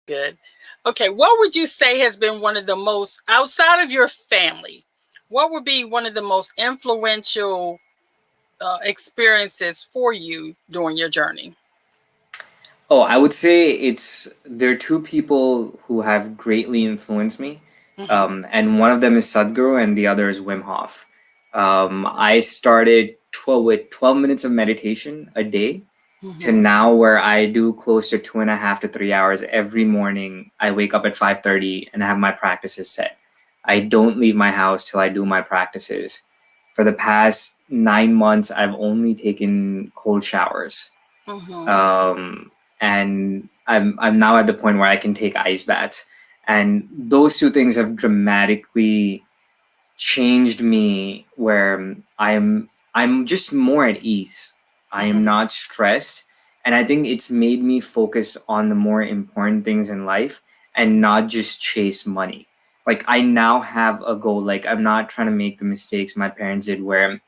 good. Okay, what would you say has been one of the most, outside of your family, what would be one of the most influential experiences for you during your journey? Oh, I would say there are two people who have greatly influenced me, Hmm. and one of them is Sadguru, and the other is Wim Hof. I started 12 minutes of meditation a day to Hmm. now where I do close to 2.5 to 3 hours every morning. I wake up at 5:30 and have my practices set. I don't leave my house till I do my practices. For the past 9 months, I've only taken cold showers. Hmm. Um, and I'm now at the point where I can take ice baths. And those two things have dramatically changed me where I'm just more at ease. I am Hmm. not stressed. And I think it's made me focus on the more important things in life and not just chase money. Like I now have a goal. Like I'm not trying to make the mistakes my parents did where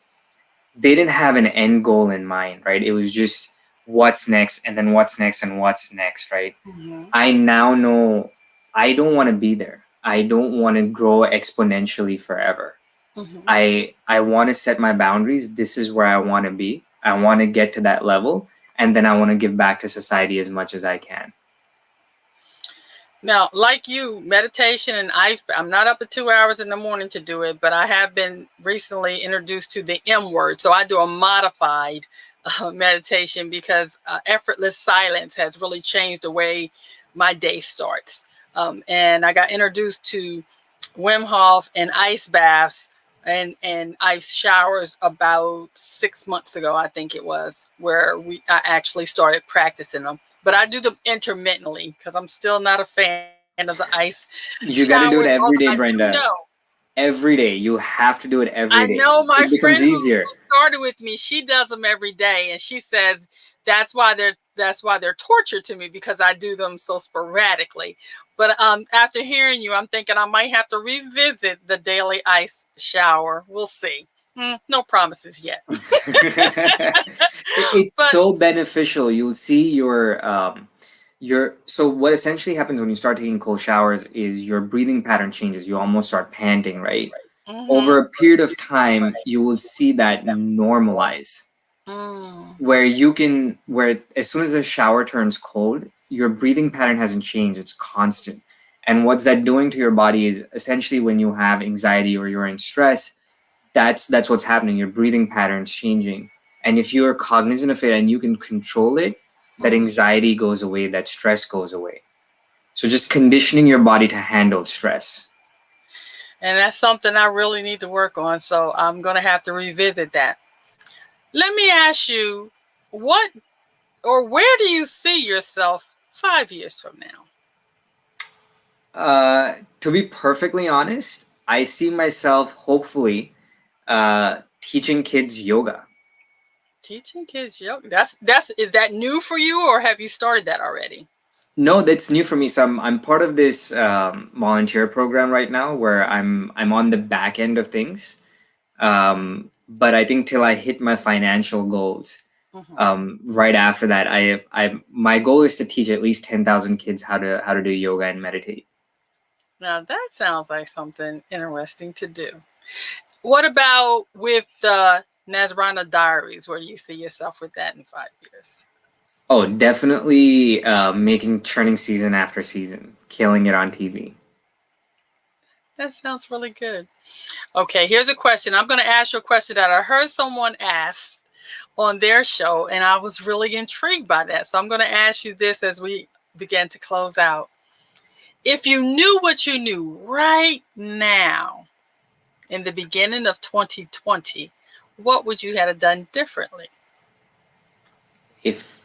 they didn't have an end goal in mind, right? It was just what's next and then what's next and what's next, right? Hmm. I now know I don't want to be there. I don't want to grow exponentially forever. Hmm. I want to set my boundaries. This is where I want to be. I want to get to that level and then I want to give back to society as much as I can. Now, like you, meditation and I'm not up at 2 hours in the morning to do it, but I have been recently introduced to the M word. So I do a modified meditation because effortless silence has really changed the way my day starts. And I got introduced to Wim Hof and ice baths and ice showers about 6 months ago, I think it was, where I actually started practicing them. But I do them intermittently because I'm still not a fan of the ice You showers. got to do Although it I every do day, know, Brenda. Every day. You have to do it I every day. know my It friend becomes easier. who started with me. She does them every day, and she says that's why they're torture to me because I do them so sporadically. But after hearing you, I'm thinking I might have to revisit the daily ice shower. We'll see. No promises yet. It's But so beneficial. You'll see your so what essentially happens when you start taking cold showers is your breathing pattern changes. You almost start panting, right? Over mm-hmm. a period of time, you will see that normalize Mm. where as soon as the shower turns cold, your breathing pattern hasn't changed. It's constant. And what's that doing to your body is essentially when you have anxiety or you're in stress, that's what's happening. Your breathing pattern's changing. And if you're cognizant of it and you can control it, that Mm. anxiety goes away, that stress goes away. So just conditioning your body to handle stress. And that's something I really need to work on. So I'm going to have to revisit that. Let me ask you, what or where do you see yourself 5 years from now? To be perfectly honest, I see myself hopefully teaching kids yoga. Teaching kids yoga. That's is that new for you or have you started that already? No, that's new for me. So I'm part of this volunteer program right now where I'm on the back end of things. But I think till I hit my financial goals, Hmm. right after that, I my goal is to teach at least 10,000 kids how to do yoga and meditate. Now that sounds like something interesting to do. What about with the Nazranaa Diaries? Where do you see yourself with that in 5 years? Oh, definitely making turning season after season, killing it on TV. That sounds really good. Okay, here's a question. I'm going to ask you a question that I heard someone ask on their show, and I was really intrigued by that. So I'm going to ask you this as we begin to close out. If you knew what you knew right now in the beginning of 2020, what would you have done differently? If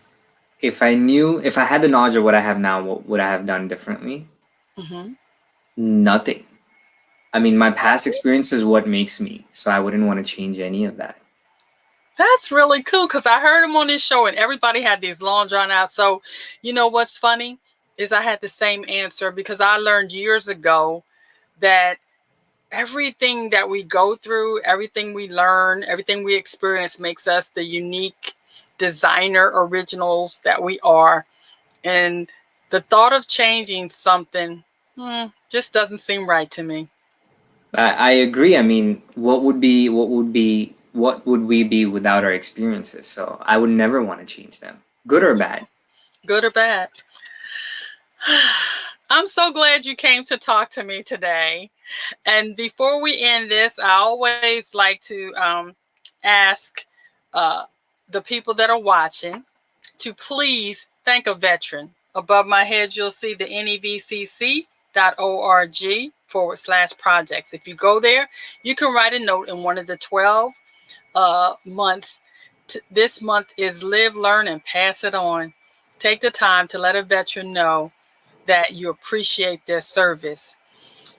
if I had the knowledge of what I have now, what would I have done differently? Hmm. Nothing. I mean, my past experience is what makes me, so I wouldn't want to change any of that. That's really cool because I heard him on this show and everybody had these long drawn out. So, you know what's funny is I had the same answer because I learned years ago that everything that we go through, everything we learn, everything we experience makes us the unique designer originals that we are. And The thought of changing something just doesn't seem right to me. I agree. I mean, what would we be without our experiences? So I would never want to change them, good or bad. Good or bad. I'm so glad you came to talk to me today. And before we end this, I always like to ask uh, the people that are watching to please thank a veteran. Above my head, you'll see the nevcc.org/projects. If you go there, you can write a note in one of the 12 months. This month is Live, Learn, and Pass It On. Take the time to let a veteran know that you appreciate their service.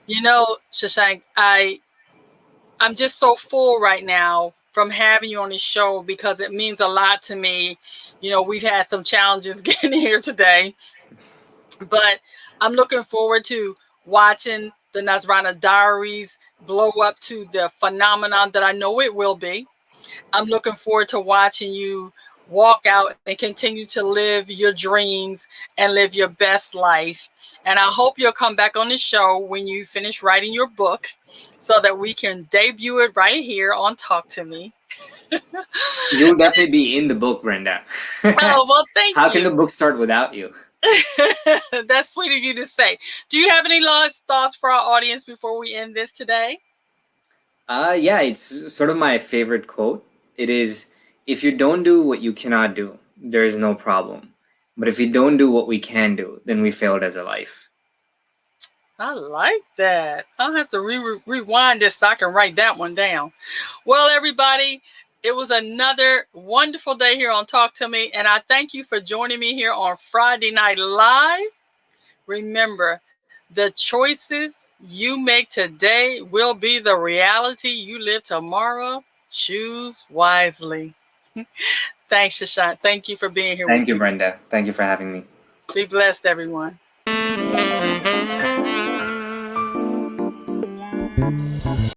You know, Shashank, I'm just so full right now from having you on this show because it means a lot to me. You know, we've had some challenges getting here today, but I'm looking forward to watching the Nazranaa Diaries blow up to the phenomenon that I know it will be. I'm looking forward to watching you walk out and continue to live your dreams and live your best life. And I hope you'll come back on the show when you finish writing your book so that we can debut it right here on Talk to Me. You'll definitely be in the book, Brenda. Oh, well, thank How you. can the book start without you? That's sweet of you to say. Do you have any last thoughts for our audience before we end this today? Yeah, it's sort of my favorite quote. It is, if you don't do what you cannot do, there is no problem. But if you don't do what we can do, then we failed as a life. I like that. I'll have to rewind this so I can write that one down. Well, everybody, it was another wonderful day here on Talk to Me, and I thank you for joining me here on Friday Night Live. Remember, the choices you make today will be the reality you live tomorrow. Choose wisely. Thanks, Shashank. Thank you for being here with me. Thank you, Brenda. Thank you for having me. Be blessed, everyone.